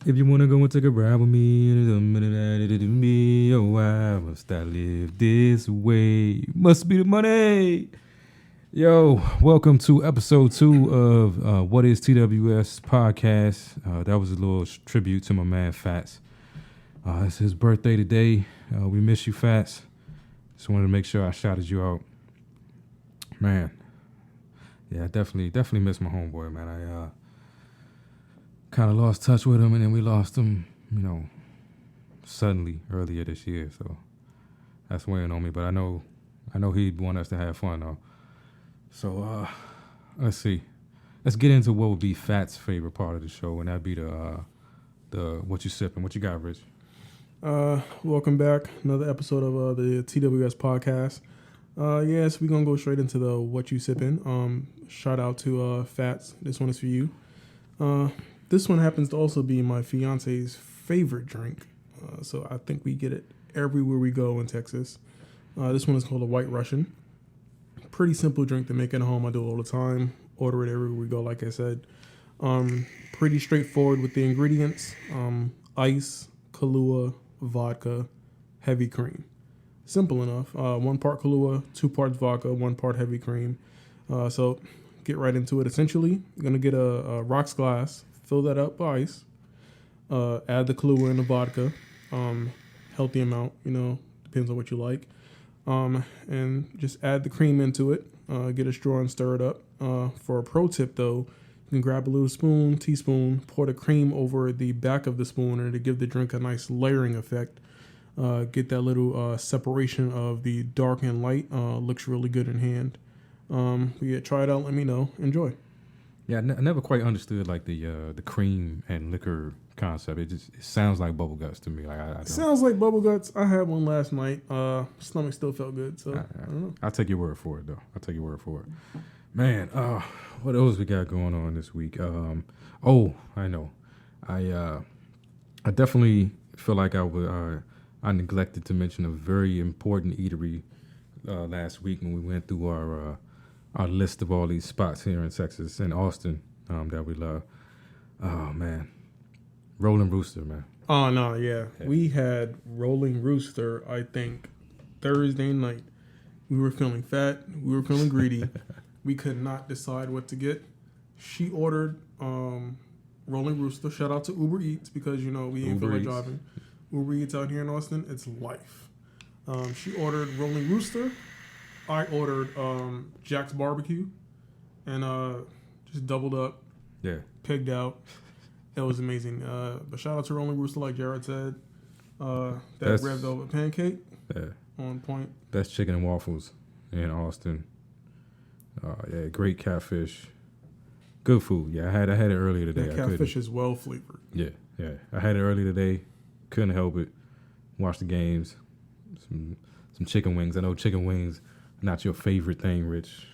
If you wanna go and take a ride with me, oh, I must I live this way? Must be the money. Yo, welcome to episode 2 of What is TWS podcast. That was a little tribute to my man Fatz. It's his birthday today. We miss you, Fatz. Just wanted to make sure I shouted you out. Man, yeah, I definitely miss my homeboy, man. I kind of lost touch with him, and then we lost him, suddenly earlier this year. So that's weighing on me. But I know he'd want us to have fun, though. So let's see. Let's get into what would be Fatz's favorite part of the show, and that'd be the what you sipping. What you got, Rich? Welcome back. Another episode of the TWS podcast. Yes, we're gonna go straight into the what you sipping. Shout out to Fatz. This one is for you. This one happens to also be my fiance's favorite drink. So I think we get it everywhere we go in Texas. This one is called a White Russian. Pretty simple drink to make at home. I do it all the time. Order it everywhere we go, like I said. Pretty straightforward with the ingredients. Ice, Kahlua, vodka, heavy cream. Simple enough. 1 part Kahlua, 2 parts vodka, 1 part heavy cream. So get right into it. Essentially, you're going to get a rocks glass, fill that up by ice, add the Kahlua and the vodka, healthy amount, depends on what you like. And just add the cream into it, get a straw and stir it up. For a pro tip, though, you can grab a little teaspoon, pour the cream over the back of the spoon and to give the drink a nice layering effect. Get that little separation of the dark and light. Looks really good in hand. Try it out. Let me know. Enjoy. Yeah, I never quite understood like the cream and liquor concept. It sounds like bubble guts to me. It sounds like bubble guts. I had one last night. Stomach still felt good, so I don't know. I'll take your word for it, though. I'll take your word for it. Man, what else we got going on this week? I know. I definitely feel like I neglected to mention a very important eatery last week when we went through our list of all these spots here in Texas and Austin that we love. Oh, man. Rolling Rooster, man. Oh, no, yeah. We had Rolling Rooster, I think, Thursday night. We were feeling fat. We were feeling greedy. We could not decide what to get. She ordered Rolling Rooster. Shout out to Uber Eats because, we ain't feel like driving. Uber Eats out here in Austin, it's life. She ordered Rolling Rooster. I ordered Jack's Barbecue and just doubled up. Yeah. Pigged out. That was amazing. But shout out to Rolling Rooster, like Jared said. That red velvet pancake. Yeah. On point. Best chicken and waffles in Austin. Great catfish. Good food. Yeah, I had it earlier today. That catfish is well flavored. Yeah. I had it earlier today. Couldn't help it. Watch the games. Some chicken wings. I know chicken wings not your favorite thing, Rich.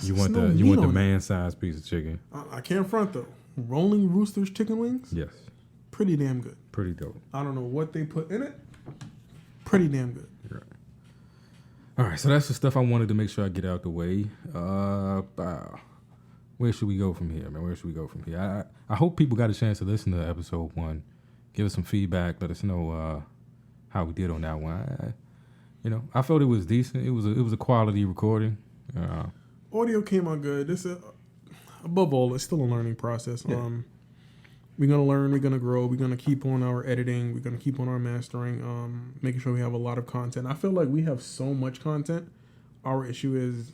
You want the man-sized piece of chicken. I can't front though. Rolling Rooster's chicken wings? Yes. Pretty damn good. Pretty dope. I don't know what they put in it. Pretty damn good. Right. All right, so that's the stuff I wanted to make sure I get out the way. Where should we go from here, man? Where should we go from here? I hope people got a chance to listen to episode 1. Give us some feedback. Let us know how we did on that one. I felt it was decent. It was a quality recording. Audio came out good. This above all, it's still a learning process. Yeah. We're gonna learn. We're gonna grow. We're gonna keep on our editing. We're gonna keep on our mastering. Making sure we have a lot of content. I feel like we have so much content. Our issue is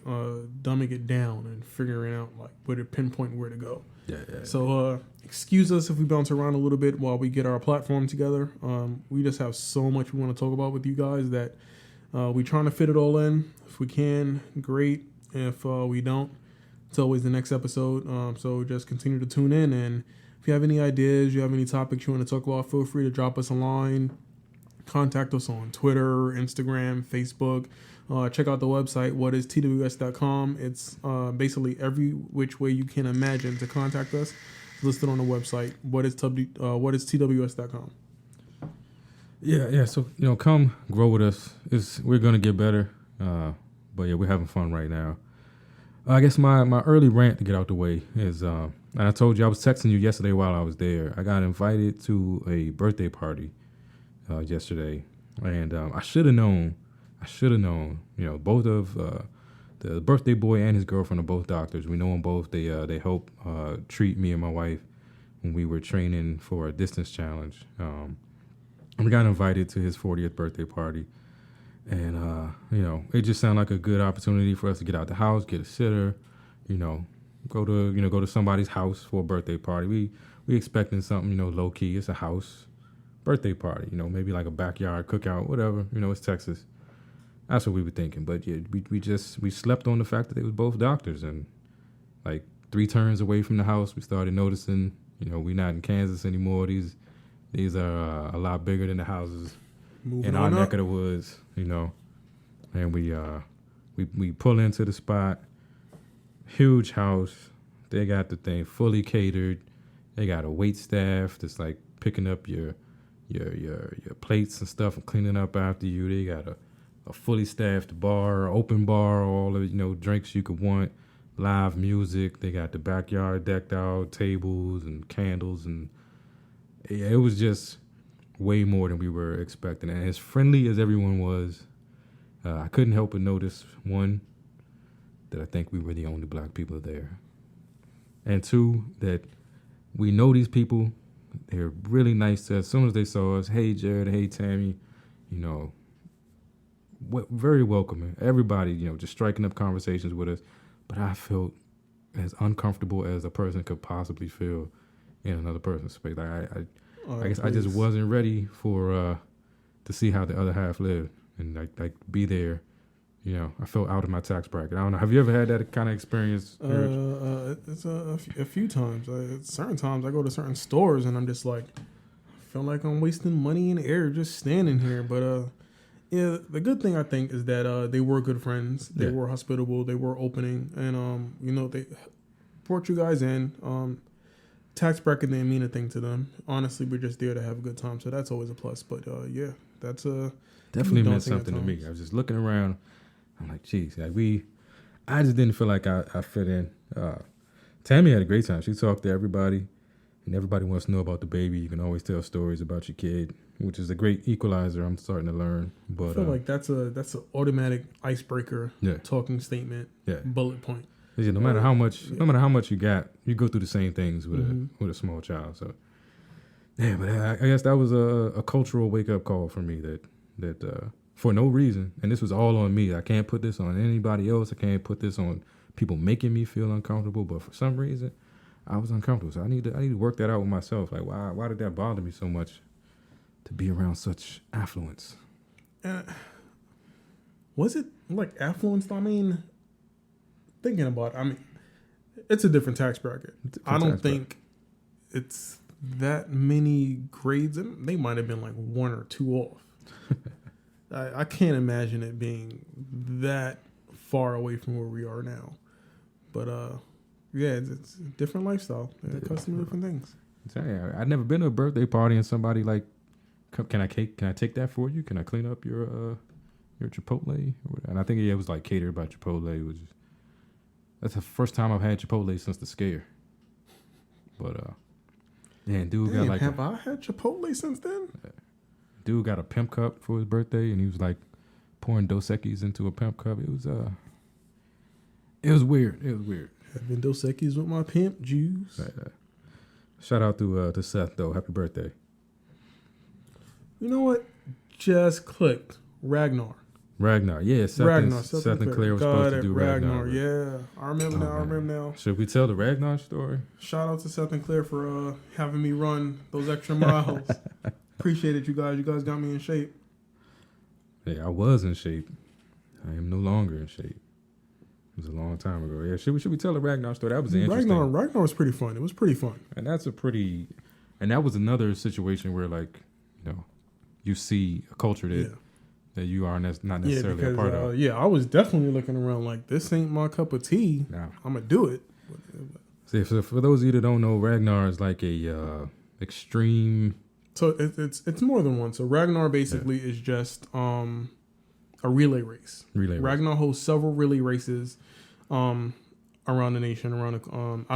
dumbing it down and figuring out where to pinpoint where to go. Yeah. So excuse us if we bounce around a little bit while we get our platform together. We just have so much we want to talk about with you guys that we're trying to fit it all in. If we can, great. If we don't, it's always the next episode. So just continue to tune in. And if you have any ideas, you have any topics you want to talk about, feel free to drop us a line. Contact us on Twitter, Instagram, Facebook. Check out the website, whatisTWS.com. It's basically every which way you can imagine to contact us. It's listed on the website, whatisTWS.com. Yeah. So, come grow with us. We're going to get better. But yeah, we're having fun right now. I guess my early rant to get out the way is And I told you, I was texting you yesterday while I was there. I got invited to a birthday party yesterday. And I should have known. Both of the birthday boy and his girlfriend are both doctors. We know them both. They help treat me and my wife when we were training for a distance challenge. And we got invited to his 40th birthday party. And, it just sounded like a good opportunity for us to get out the house, get a sitter, go to somebody's house for a birthday party. We expecting something, low key. It's a house birthday party, maybe like a backyard cookout, whatever. It's Texas. That's what we were thinking. But yeah, we slept on the fact that they was both doctors, and like 3 turns away from the house, we started noticing, we're not in Kansas anymore. These are a lot bigger than the houses in our neck of the woods, And we pull into the spot, huge house. They got the thing fully catered. They got a wait staff that's like picking up your plates and stuff and cleaning up after you. They got a fully staffed bar, open bar, all of drinks you could want, live music. They got the backyard decked out, tables and candles, and it was just way more than we were expecting. And as friendly as everyone was, I couldn't help but notice, one, that I think we were the only black people there, and 2, that we know these people. They're really nice to us. As soon as they saw us, hey Jared, hey Tammy, very welcoming. Everybody, just striking up conversations with us. But I felt as uncomfortable as a person could possibly feel in another person's space. I guess I just wasn't ready for to see how the other half lived and like be there. I felt out of my tax bracket. I don't know. Have you ever had that kind of experience? It's a few times. Certain times I go to certain stores and I'm just like, I feel like I'm wasting money in the air just standing here. But yeah, the good thing I think is that they were good friends. They were hospitable. They were opening, and they brought you guys in. Tax bracket didn't mean a thing to them. Honestly, we're just there to have a good time, so that's always a plus. But yeah, that's definitely meant something to me. I was just looking around. I'm like, geez, I just didn't feel like I fit in. Tammy had a great time. She talked to everybody, and everybody wants to know about the baby. You can always tell stories about your kid, which is a great equalizer. I'm starting to learn. But I feel like that's an automatic icebreaker, talking statement, bullet point. Yeah, no matter how much you got, you go through the same things with a small child. So, yeah, but I guess that was a cultural wake up call for me that for no reason, and this was all on me. I can't put this on anybody else. I can't put this on people making me feel uncomfortable. But for some reason, I was uncomfortable. So I need to work that out with myself. Like, why did that bother me so much to be around such affluence? Was it like affluence? Thinking about it, it's a different tax bracket. I don't think it's that many grades. They might have been like 1 or 2 off. I can't imagine it being that far away from where we are now. But yeah, it's a different lifestyle. They're accustomed to different things. I've never been to a birthday party and somebody like, can I take that for you? Can I clean up your Chipotle? And I think it was like catered by Chipotle, which is, that's the first time I've had Chipotle since the scare. But dude got like, have I had Chipotle since then? Dude got a pimp cup for his birthday, and he was like pouring Dos Equis into a pimp cup. It was weird. It was weird. Having Dos Equis with my pimp juice. Shout out to Seth though. Happy birthday. You know what? Just clicked. Ragnar, yeah. Seth and Claire were supposed to do Ragnar. Yeah, I remember now. Should we tell the Ragnar story? Shout out to Seth and Claire for having me run those extra miles. Appreciate it, you guys. You guys got me in shape. Hey, I was in shape. I am no longer in shape. It was a long time ago. Yeah, should we tell the Ragnar story? That was interesting. Ragnar was pretty fun. It was pretty fun. And that was another situation where, like, you see a culture that you are not necessarily a part of. I was definitely looking around like, this ain't my cup of tea. No. I'm going to do it. See, for those of you that don't know, Ragnar is like a extreme... So it's more than one. So Ragnar basically is just a relay race. Ragnar hosts several relay races around the nation. I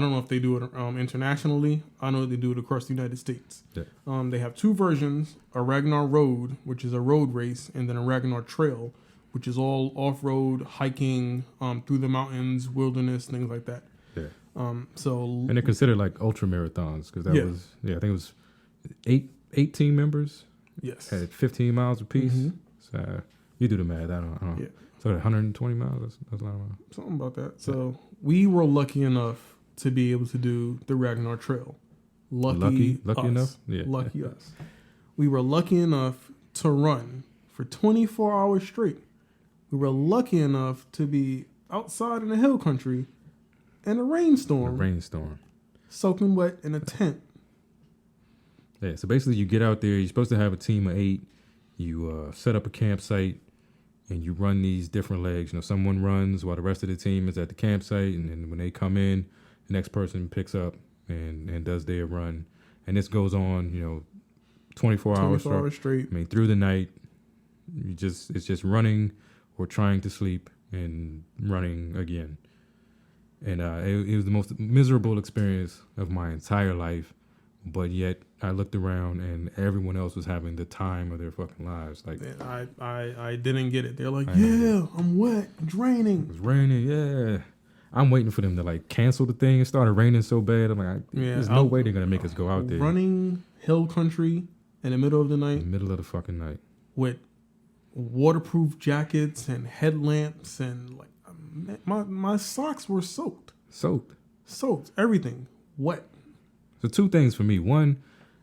don't know if they do it internationally. I know they do it across the United States. Yeah. They have two versions: a Ragnar Road, which is a road race, and then a Ragnar Trail, which is all off-road hiking through the mountains, wilderness, things like that. Yeah. And they're considered like ultra marathons because that was I think it was 18 members. Yes. Had 15 miles apiece. Mm-hmm. So you do the math. I don't. Yeah. So 120 miles. That's a lot of miles. Something about that. So we were lucky enough to be able to do the Ragnar Trail. Lucky us. Enough. Yeah. Lucky us. We were lucky enough to run for 24 hours straight. We were lucky enough to be outside in the hill country in a rainstorm. Soaking wet in a tent. Yeah, so basically you get out there, you're supposed to have a team of 8. You set up a campsite and you run these different legs. Someone runs while the rest of the team is at the campsite, and then when they come in, the next person picks up and does their run. And this goes on, 24 hours straight. I mean, through the night, it's just running or trying to sleep and running again. And it was the most miserable experience of my entire life. But yet I looked around and everyone else was having the time of their fucking lives. Like, I didn't get it. They're like, I'm wet, it's raining. It's raining, yeah. I'm waiting for them to like cancel the thing. It started raining so bad. I'm like, there's no way they're gonna make us go out there. Running hill country in the middle of the night. In the middle of the fucking night. With waterproof jackets and headlamps and like my socks were soaked. Soaked. Everything wet. So 2 things for me. One,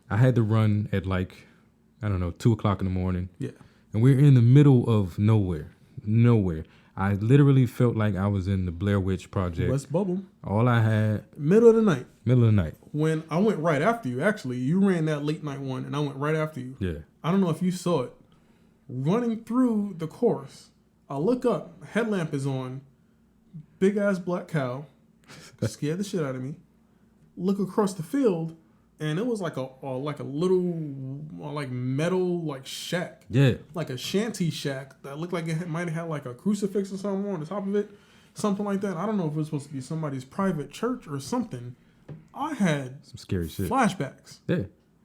I had to run at 2 o'clock in the morning. Yeah. And we're in the middle of nowhere. I literally felt like I was in the Blair Witch Project. West Bubble. All I had. Middle of the night. When I went right after you, actually. You ran that late night one and I went right after you. Yeah. I don't know if you saw it. Running through the course, I look up, headlamp is on, big ass black cow, scared the shit out of me. Look across the field, and it was like a little metal shack. Yeah. Like a shanty shack that looked like it might have had like a crucifix or something on the top of it. Something like that. I don't know if it was supposed to be somebody's private church or something. I had some scary shit. Flashbacks. Yeah.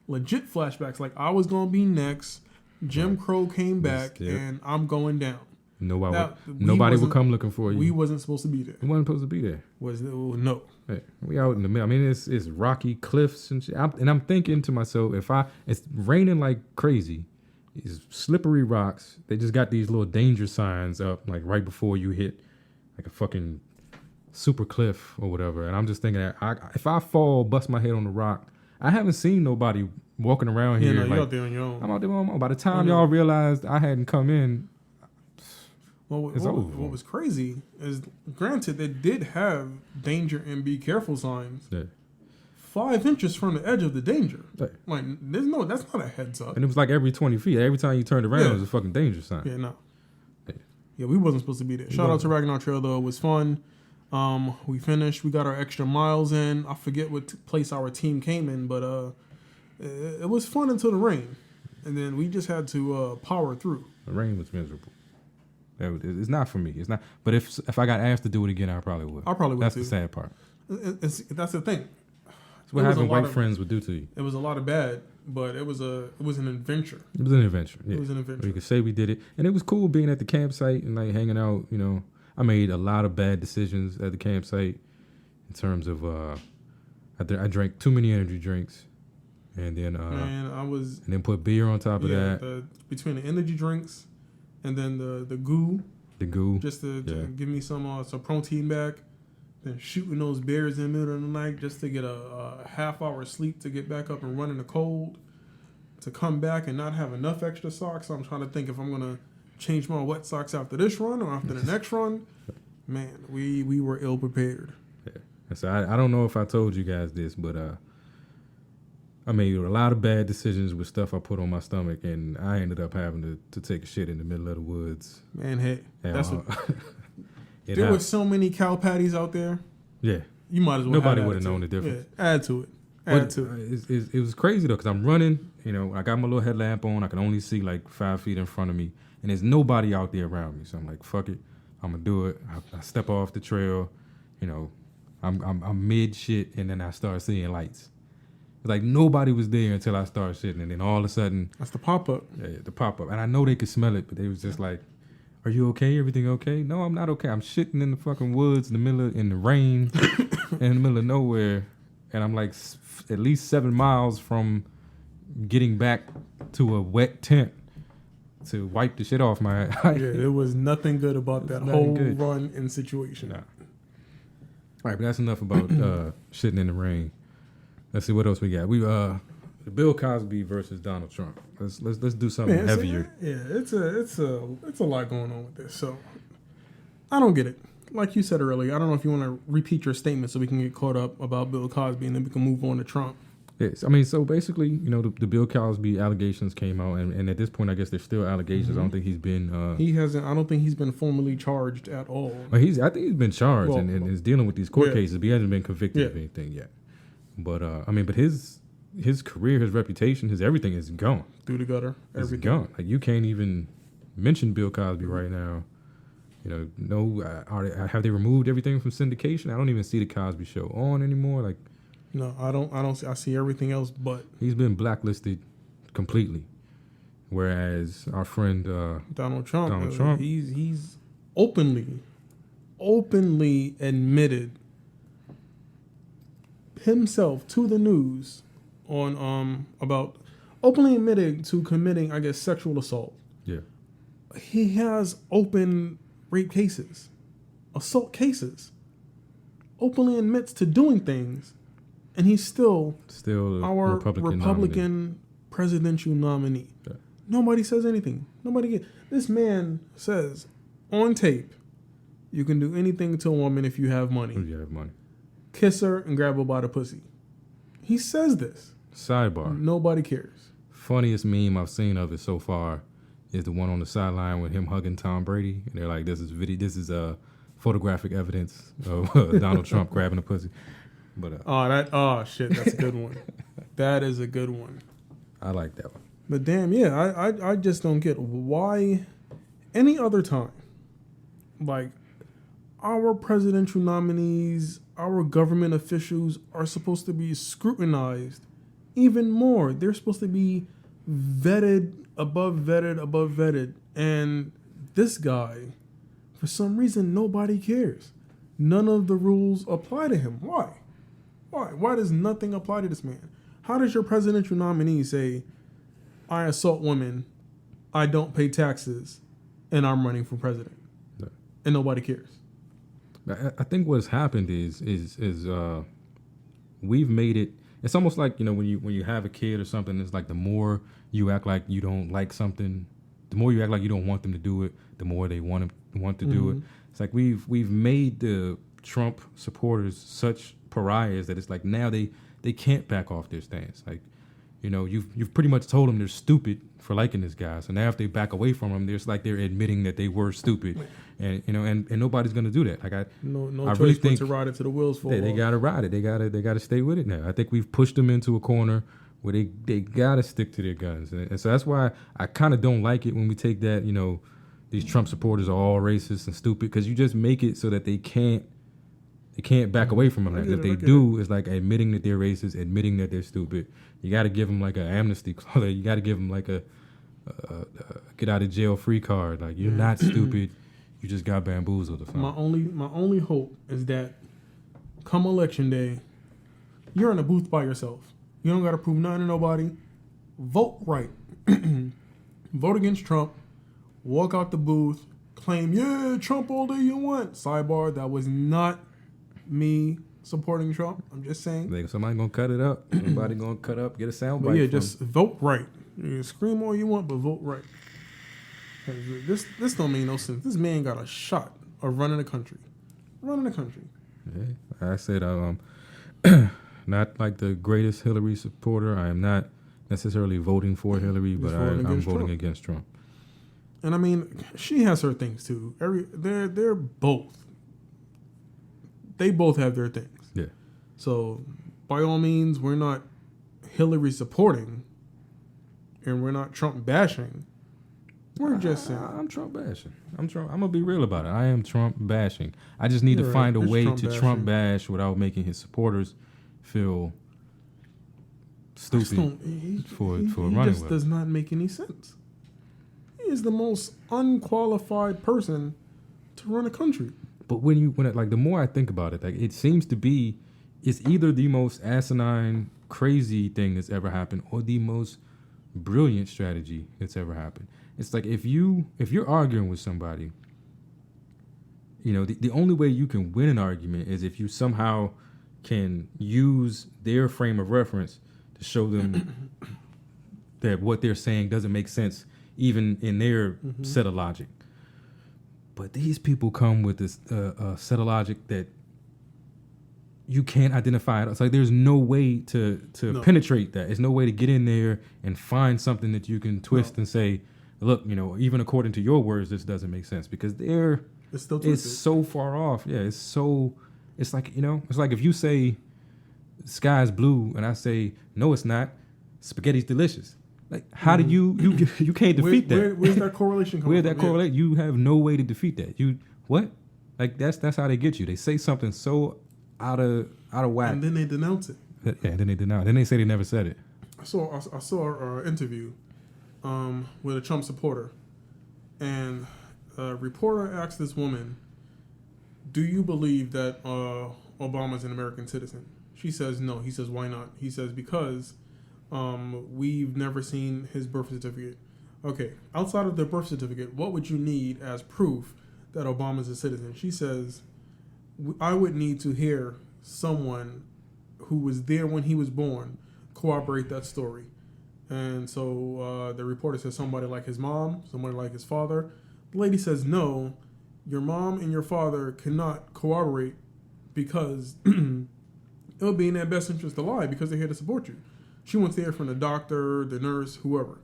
Legit flashbacks. Like I was going to be next. Jim Crow came back, and I'm going down. Nobody would come looking for you. We wasn't supposed to be there. We wasn't supposed to be there. No. Hey, we out in the middle. I mean, it's rocky cliffs and shit. I'm thinking to myself, it's raining like crazy. It's slippery rocks. They just got these little danger signs up, like right before you hit like a fucking super cliff or whatever. And I'm just thinking that if I fall, bust my head on the rock, I haven't seen nobody walking around here. You're out there on your own. I'm out there on my own. By the time y'all realized I hadn't come in, what was crazy is, granted, they did have danger and be careful signs. Yeah. 5 inches from the edge of the danger. Yeah. Like, that's not a heads up. And it was like every 20 feet. Every time you turned around, it was a fucking danger sign. Yeah, no. Yeah, we wasn't supposed to be there. Shout out to Ragnar Trail, though. It was fun. We finished. We got our extra miles in. I forget what place our team came in, but it was fun until the rain. And then we just had to power through. The rain was miserable. It's not for me. It's not. But if I got asked to do it again, I probably would. That's too. The sad part. That's the thing. It's what having white friends would do to you. It was a lot of bad, but it was an adventure. It was an adventure. Yeah. It was an adventure. You could say we did it, and it was cool being at the campsite and like hanging out. I made a lot of bad decisions at the campsite in terms of I drank too many energy drinks, and then and then put beer on top of that. Between the energy drinks. And then the goo. The goo. Just to give me some protein back. Then shooting those bears in the middle of the night just to get a half hour sleep to get back up and run in the cold. To come back and not have enough extra socks. I'm trying to think if I'm going to change my wet socks after this run or after the next run. Man, we were ill prepared. Yeah. So I don't know if I told you guys this, but I made a lot of bad decisions with stuff I put on my stomach, and I ended up having to take a shit in the middle of the woods. Man, hey, there were so many cow patties out there. Yeah, you might as well. Nobody would have known the difference. Yeah, add to it. It was crazy though, because I'm running. I got my little headlamp on. I can only see like 5 feet in front of me, and there's nobody out there around me. So I'm like, fuck it, I'm gonna do it. I step off the trail. I'm mid shit, and then I start seeing lights. It's like nobody was there until I started shitting, and then all of a sudden, that's the pop up. Yeah, the pop up, and I know they could smell it, but they was just like, "Are you okay? Everything okay?" No, I'm not okay. I'm shitting in the fucking woods in the rain, in the middle of nowhere, and I'm like at least 7 miles from getting back to a wet tent to wipe the shit off my. Yeah, there was nothing good about that whole run and situation. Nah. All right, but that's enough about shitting in the rain. Let's see what else we got. We Bill Cosby versus Donald Trump. Let's do something heavier. It's a lot going on with this. So I don't get it. Like you said earlier, I don't know if you want to repeat your statement so we can get caught up about Bill Cosby and then we can move on to Trump. Yes, I mean, so basically, you know, the Bill Cosby allegations came out, and at this point, I guess there's still allegations. Mm-hmm. I don't think he's been. He hasn't. I don't think he's been formally charged at all. Well, I think he's been charged and is dealing with these court cases, but he hasn't been convicted of anything yet. But I mean, but his career, his reputation, his everything is gone through the gutter. Everything is gone. Like you can't even mention Bill Cosby right now. You know, have they removed everything from syndication? I don't even see the Cosby Show on anymore. Like. No, I don't. I see everything else, but he's been blacklisted completely. Whereas our friend Donald Trump, he's openly admitted himself to the news on about openly admitting to committing, I guess, sexual assault. Yeah, he has open rape cases, assault cases. Openly admits to doing things. And he's still our Republican presidential nominee. Yeah. Nobody says anything. This man says on tape, you can do anything to a woman if you have money. If you have money. Kiss her and grab her by the pussy. He says this. Sidebar. Nobody cares. Funniest meme I've seen of it so far is the one on the sideline with him hugging Tom Brady. And they're like, this is photographic evidence of Donald Trump grabbing a pussy. But shit, that's a good one. That is a good one. I like that one. But damn, yeah, I just don't get why any other time, like our presidential nominees, our government officials are supposed to be scrutinized even more. They're supposed to be vetted, and this guy, for some reason, nobody cares. None of the rules apply to him. Why? Why does nothing apply to this man? How does your presidential nominee say, I assault women, I don't pay taxes, and I'm running for president? Yeah. And nobody cares. I think what's happened is we've made it. It's almost like, you know, when you have a kid or something, it's like the more you act like you don't like something, the more you act like you don't want them to do it, the more they want to do it. It's like we've made the Trump supporters such pariahs that it's like now they can't back off their stance. Like, you know, you've pretty much told them they're stupid for liking this guy. So now if they back away from him, it's like they're admitting that they were stupid, and you know, and nobody's gonna do that. Like I choice really but to ride it to the wheels fall. They gotta ride it. They gotta stay with it now. I think we've pushed them into a corner where they gotta stick to their guns, and so that's why I kind of don't like it when we take that, you know, these Trump supporters are all racist and stupid, because you just make it so that they can't back away from them. If they do, it's like admitting that they're racist, admitting that they're stupid. You got to give them like an amnesty clause. You got to give them like a get out of jail free card. Like, you're not stupid. You just got bamboozled or something. My only hope is that come election day, you're in a booth by yourself. You don't got to prove nothing to nobody. Vote right. Vote against Trump. Walk out the booth. Claim, yeah, Trump all day you want. Sidebar, that was not me supporting Trump. I'm just saying. Somebody gonna cut it up. Somebody gonna cut up, get a soundbite. Yeah, just vote right. You can scream all you want, but vote right. This don't make no sense. This man got a shot of running the country. Yeah, I said not like the greatest Hillary supporter. I am not necessarily voting for Hillary, but I'm voting against Trump. And I mean, she has her things too. They're both. They both have their things. Yeah. So, by all means, we're not Hillary supporting, and we're not Trump bashing. We're just saying. I'm Trump bashing. I'm gonna be real about it. I am Trump bashing. I just need to find a It's way Trump to bashing. Trump bash without making his supporters feel stupid for he running just with. does not make any sense. He is the most unqualified person to run a country. But the more I think about it, like it seems to be, it's either the most asinine, crazy thing that's ever happened, or the most brilliant strategy that's ever happened. It's like if you're arguing with somebody, the only way you can win an argument is if you somehow can use their frame of reference to show them that what they're saying doesn't make sense, even in their set of logic. But these people come with this set of logic that you can't identify it. It's like there's no way to penetrate that. There's no way to get in there and find something that you can twist and say, look, even according to your words, this doesn't make sense, because it's so far off. Yeah, it's like if you say sky's blue and I say no, it's not. Spaghetti's delicious. Like, how do you can't defeat that? Where's that correlation coming from? Correlate? You have no way to defeat that. Like that's how they get you. They say something so out of whack, and then they denounce it. Yeah, then they denounce. Then they say they never said it. I saw an interview with a Trump supporter, and a reporter asked this woman, "Do you believe that Obama's an American citizen?" She says no. He says, "Why not?" He says, "Because we've never seen his birth certificate." Okay, outside of the birth certificate, what would you need as proof that Obama's a citizen? She says, "I would need to hear someone who was there when he was born corroborate that story." And so the reporter says somebody like his mom, somebody like his father. The lady says, no, your mom and your father cannot corroborate, because it would be in their best interest to lie, because they're here to support you. She wants to hear from the doctor, the nurse, whoever,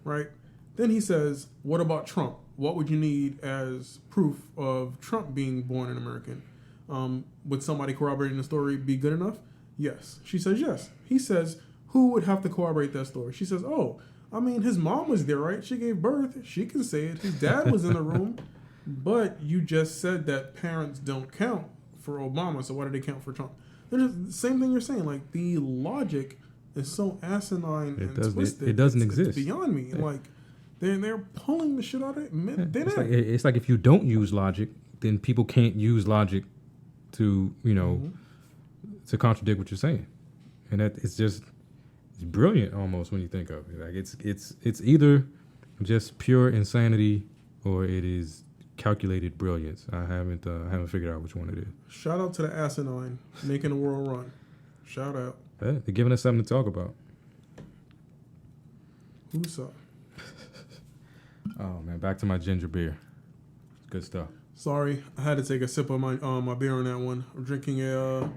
right? Then he says, what about Trump? What would you need as proof of Trump being born an American? Would somebody corroborating the story be good enough? Yes. She says yes. He says, who would have to corroborate that story? She says, his mom was there, right? She gave birth. She can say it. His dad was in the room. But you just said that parents don't count for Obama, so why do they count for Trump? They're just the same thing you're saying. Like, the logic is so asinine and twisted. It doesn't exist. It's beyond me. Yeah. Like, they're pulling the shit out of it. It's like if you don't use logic, then people can't use logic to to contradict what you're saying, and that it's brilliant almost when you think of it. Like it's either just pure insanity or it is calculated brilliance. I haven't figured out which one it is. Shout out to the asinine making the world run. Shout out. Yeah, they're giving us something to talk about. Who's up? Oh man, back to my ginger beer. Good stuff. Sorry, I had to take a sip of my beer on that one. I'm drinking a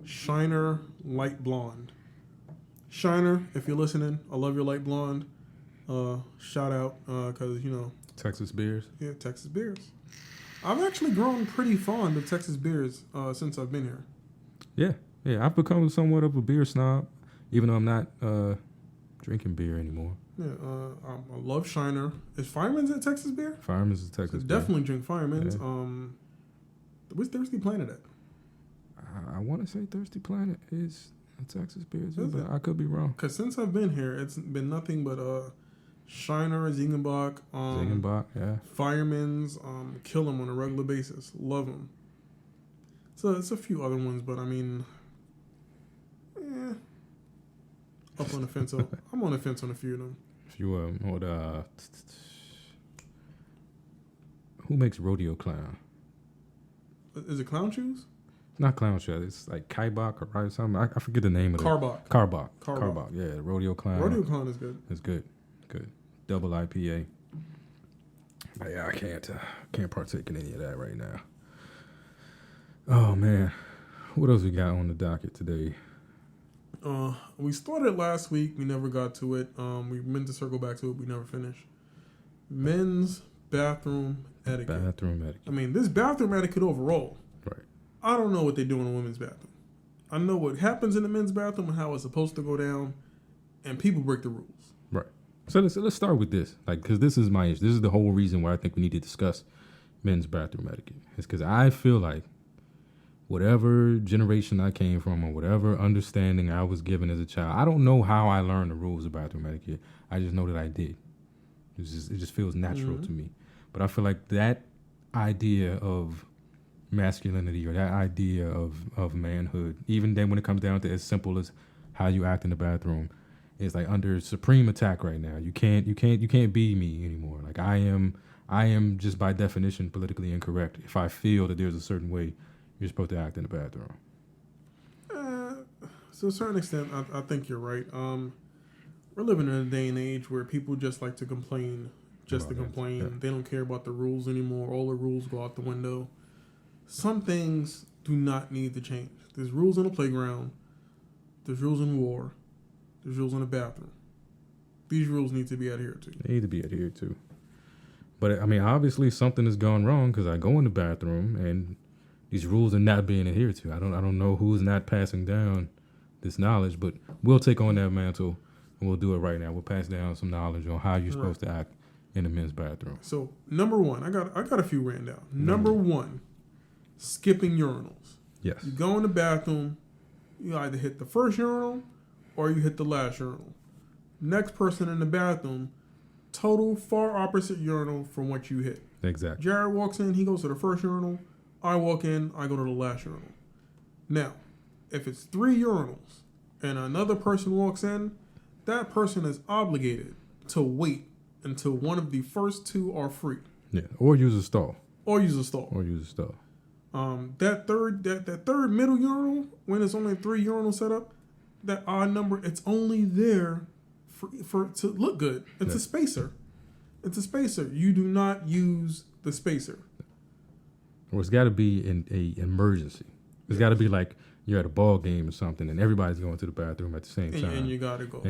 Shiner Light Blonde. Shiner, if you're listening, I love your light blonde. Shout out, because Texas beers. Yeah, Texas beers. I've actually grown pretty fond of Texas beers since I've been here. Yeah. I've become somewhat of a beer snob, even though I'm not drinking beer anymore. Yeah, I love Shiner. Is Fireman's a Texas beer? Fireman's is Texas beer. Definitely drink Fireman's. Yeah. Where's Thirsty Planet at? I want to say Thirsty Planet is a Texas beer, but I could be wrong. Because since I've been here, it's been nothing but Shiner, Ziegenbach, yeah. Fireman's, kill them on a regular basis. Love them. So it's a few other ones, but I mean, up on the fence. I'm on the fence on a few of them. If you who makes Rodeo Clown? Is it Clown Shoes? Not Clown Shoes. It's like Kaibach or something. I forget the name of it. Carbach. Yeah, Rodeo Clown. Rodeo Clown is good. It's good. Double IPA. But yeah, I can't partake in any of that right now. Oh man, what else we got on the docket today? We started last week. We never got to it. We meant to circle back to it. We never finished. Men's bathroom etiquette. I mean, this bathroom etiquette overall. Right. I don't know what they do in a women's bathroom. I know what happens in the men's bathroom and how it's supposed to go down, and people break the rules. Right. So let's start with this, like, because this is my issue. This is the whole reason why I think we need to discuss men's bathroom etiquette. It's because I feel like whatever generation I came from or whatever understanding I was given as a child, I don't know how I learned the rules of bathroom etiquette. I just know that I did. It just feels natural to me. But I feel like that idea of masculinity or that idea of manhood, even then when it comes down to as simple as how you act in the bathroom, is like under supreme attack right now. You can't be me anymore. Like I am just by definition politically incorrect if I feel that there's a certain way you're supposed to act in the bathroom. To a certain extent, I think you're right. We're living in a day and age where people just like to complain, just to complain. Yeah. They don't care about the rules anymore. All the rules go out the window. Some things do not need to change. There's rules on the playground. There's rules in war. There's rules in the bathroom. These rules need to be adhered to. They need to be adhered to. But, I mean, obviously something has gone wrong because I go in the bathroom and these rules are not being adhered to. I don't know who's not passing down this knowledge, but we'll take on that mantle and we'll do it right now. We'll pass down some knowledge on how you're supposed to act in the men's bathroom. So, number one, I got a few written down. Number one, skipping urinals. Yes. You go in the bathroom, you either hit the first urinal or you hit the last urinal. Next person in the bathroom, total far opposite urinal from what you hit. Exactly. Jared walks in, he goes to the first urinal. I walk in, I go to the last urinal. Now, if it's 3 urinals and another person walks in, that person is obligated to wait until one of the first 2 are free. Yeah, or use a stall. That third middle urinal, when there's only 3 urinals set up, that odd number, it's only there for to look good. It's a spacer. You do not use the spacer. Or it's got to be in a emergency. It's got to be like you're at a ball game or something, and everybody's going to the bathroom at the same time. And you gotta go.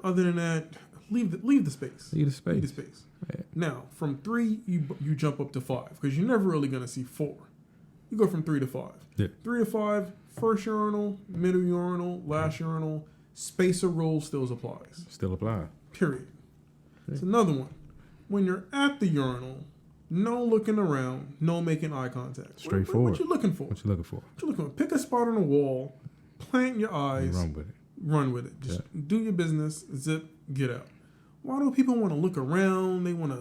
Other than that, leave the space. Leave the space. Yeah. Now, from 3, you jump up to 5 because you're never really gonna see 4. You go from 3 to 5. Yeah. 3 to 5, first urinal, middle urinal, last urinal. Spacer rule still applies. Period. Yeah. It's another one. When you're at the urinal, no looking around, no making eye contact. Straightforward. What you looking for? Pick a spot on the wall, plant your eyes, and run with it. Just do your business, zip, get out. Why do people want to look around? They want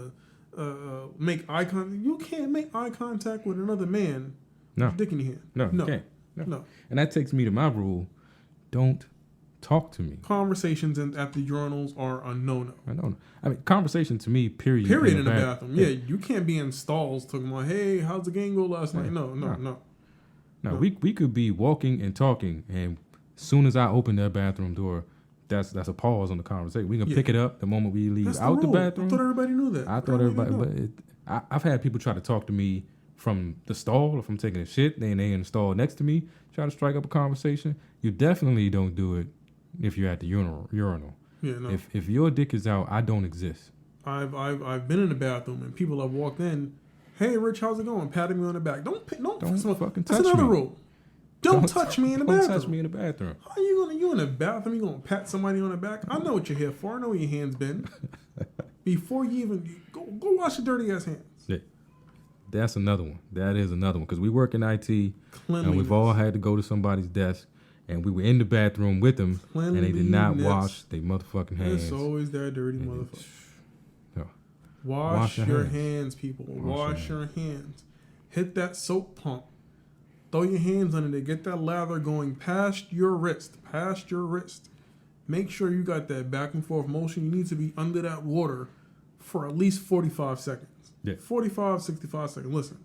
to make eye contact. You can't make eye contact with another man with a dick in your hand. No, you can't. No. And that takes me to my rule. Don't talk to me. Conversations at the urinals are a no-no. I mean, conversation to me, period in the bathroom. Yeah, you can't be in stalls talking about, hey, how's the game go last night? No. We could be walking and talking, and as soon as I open that bathroom door, that's a pause on the conversation. We can pick it up the moment we leave out the bathroom. I thought everybody knew that. I've had people try to talk to me from the stall, if I'm taking a shit, then they in the stall next to me, try to strike up a conversation. You definitely don't do it if you're at the urinal. Yeah, no. If your dick is out, I don't exist. I've been in the bathroom and people have walked in. Hey, Rich, how's it going? Patting me on the back. Don't fucking touch me. That's another rule. Don't touch me in the bathroom. Don't touch me in the bathroom. How you in the bathroom? You gonna pat somebody on the back? I know what you're here for. I know where your hands been. Before you even go wash your dirty ass hands. Yeah, that's another one. That is another one because we work in IT and we've all had to go to somebody's desk. And we were in the bathroom with them, and they did not wash their motherfucking hands. It's always that dirty motherfucker. Wash your hands, people. Wash your hands. Hit that soap pump. Throw your hands under there. Get that lather going past your wrist. Make sure you got that back and forth motion. You need to be under that water for at least 45 seconds. Yeah. 45, 65 seconds. Listen,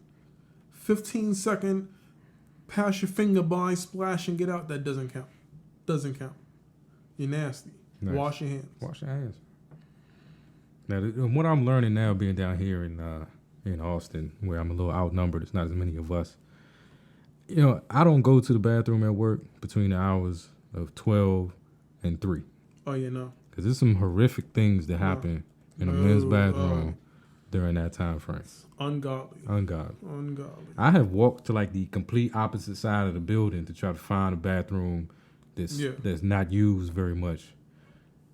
15-second pass your finger by, splash, and get out. That doesn't count. You're nasty. Nice. Wash your hands. Now, what I'm learning now, being down here in Austin, where I'm a little outnumbered, it's not as many of us. I don't go to the bathroom at work between the hours of 12 and 3. Oh, yeah, no. Because there's some horrific things that happen in a men's bathroom during that time frame. Ungodly. I have walked to like the complete opposite side of the building to try to find a bathroom that's not used very much.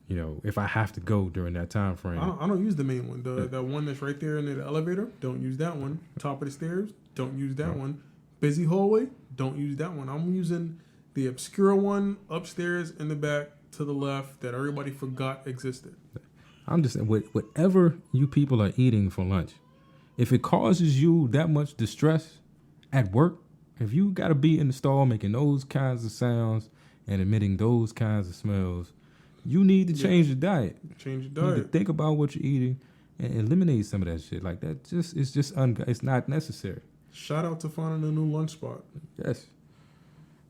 You know, if I have to go during that time frame. I don't use the main one. The one that's right there in the elevator, don't use that one. Top of the stairs, don't use that one. Busy hallway, don't use that one. I'm using the obscure one upstairs in the back to the left that everybody forgot existed. I'm just saying, whatever you people are eating for lunch, if it causes you that much distress at work, if you got to be in the stall making those kinds of sounds and emitting those kinds of smells, you need to change your diet. Change your You need diet. to think about what you're eating and eliminate some of that shit. Like that, it's not necessary. Shout out to finding a new lunch spot. Yes,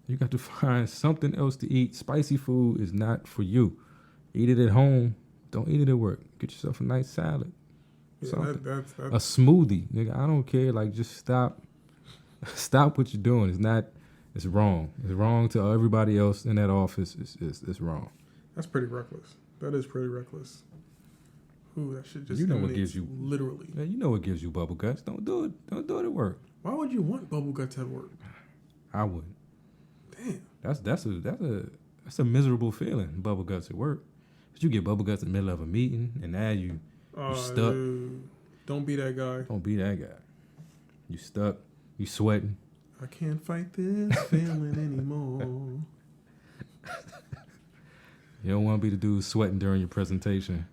you got to find something else to eat. Spicy food is not for you. Eat it at home. Don't eat it at work. Get yourself a nice salad. Yeah, Something. that's A smoothie, nigga. I don't care. Like, just stop. Stop what you're doing. It's wrong. It's wrong to everybody else in that office. It's wrong. That's pretty reckless. That is pretty reckless. Ooh, that shit just You know what emanates gives you literally. Yeah, you know what gives you bubble guts. Don't do it. Don't do it at work. Why would you want bubble guts at work? I wouldn't. Damn. That's a miserable feeling. Bubble guts at work. But you get bubble guts in the middle of a meeting, and now you stuck. Don't be that guy. Don't be that guy. You stuck. You sweating. I can't fight this feeling anymore. You don't want to be the dude sweating during your presentation.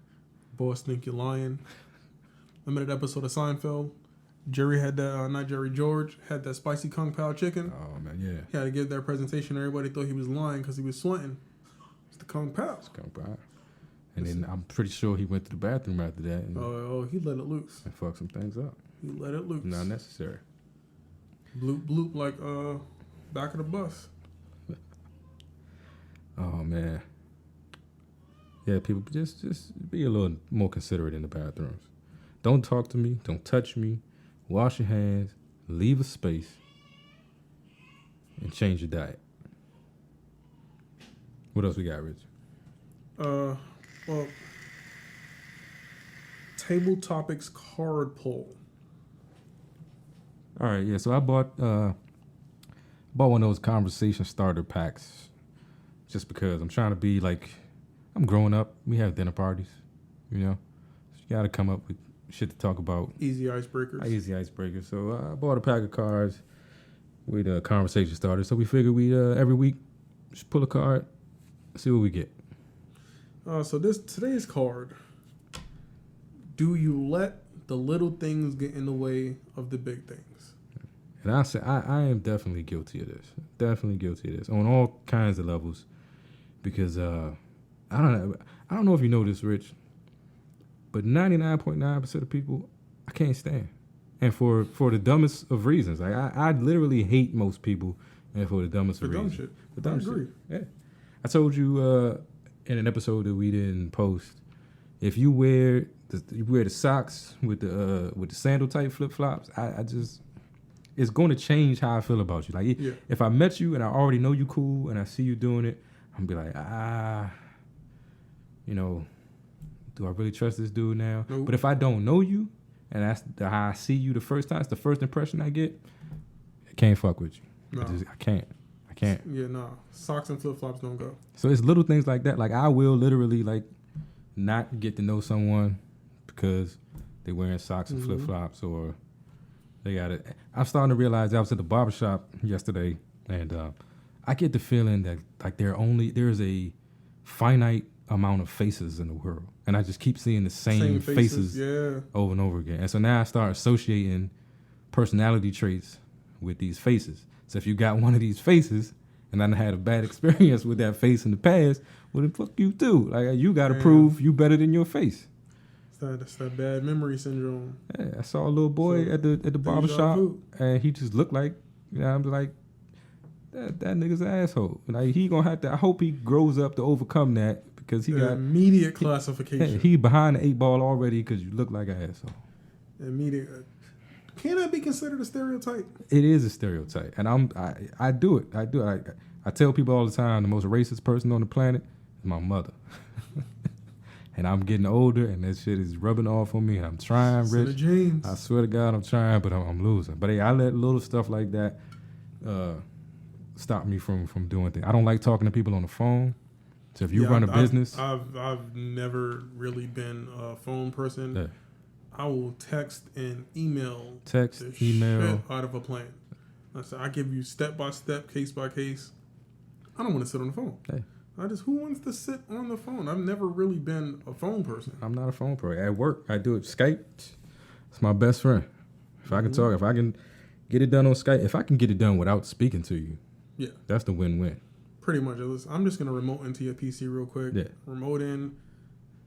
Boss think you're lying. Remember that episode of Seinfeld? Jerry had that, not Jerry, George had that spicy Kung Pao chicken. Oh, man, yeah. He had to give that presentation. Everybody thought he was lying because he was sweating. It's the Kung Pao. It's Kung Pao. And then I'm pretty sure he went to the bathroom after that and, he let it loose. and fucked some things up. He let it loose. Not necessary. Bloop, bloop, like back of the bus. Oh, man. Yeah, people, just be a little more considerate in the bathrooms. Don't talk to me. Don't touch me. Wash your hands. Leave a space. And change your diet. What else we got, Rich? Well, Table Topics card pull. All right, yeah. So I bought one of those conversation starter packs, just because I'm trying to be like, I'm growing up. We have dinner parties, you know. So you got to come up with shit to talk about. Easy icebreakers. Easy icebreakers. So I bought a pack of cards with a conversation starter. So we figured we every week just pull a card, see what we get. So today's card. Do you let the little things get in the way of the big things? And I say I am definitely guilty of this. Definitely guilty of this on all kinds of levels, because I don't know if you know this, Rich, but 99.9% of people I can't stand, and for the dumbest of reasons. Like I literally hate most people, and for the dumbest of reasons. Dumb shit. For dumb I agree. shit. Yeah, I told you in an episode that we didn't post, if you wear the socks with the sandal type flip flops, I just, it's going to change how I feel about you. Like, if I met you and I already know you cool and I see you doing it, I'm gonna be like, you know, do I really trust this dude now? Nope. But if I don't know you and that's how I see you the first time, it's the first impression I get, I can't fuck with you. No. I can't. Yeah, nah. Socks and flip flops don't go. So it's little things like that. Like, I will literally like not get to know someone because they're wearing socks and flip flops, or they got it. I'm starting to realize, I was at the barbershop yesterday, and I get the feeling that like there's a finite amount of faces in the world, and I just keep seeing the same faces over and over again. And so now I start associating personality traits with these faces. So if you got one of these faces, and I had a bad experience with that face in the past, well, then fuck you too. Like, you got to prove you better than your face. That's that bad memory syndrome. Yeah, I saw a little boy at the barbershop, and he just looked like, I'm like, that nigga's an asshole. Like, he gonna have to. I hope he grows up to overcome that, because he got immediate classification. He behind the 8 ball already because you look like an asshole. Immediate. Can that be considered a stereotype? It is a stereotype, and I do it. I tell people all the time, the most racist person on the planet is my mother. And I'm getting older, and that shit is rubbing off on me. And I'm trying, Rich. Genes. I swear to God, I'm trying, but I'm losing. But hey, I let little stuff like that stop me from doing things. I don't like talking to people on the phone. So if you run a business, I've never really been a phone person. Yeah. I will text and email shit out of a plan. I give you step by step, case by case. I don't want to sit on the phone. Hey. Who wants to sit on the phone? I've never really been a phone person. I'm not a phone person. At work, I do it. Skype, it's my best friend. If I can talk, if I can get it done on Skype, if I can get it done without speaking to you, yeah, that's the win-win. Pretty much. I'm just gonna remote into your PC real quick. Yeah. Remote in.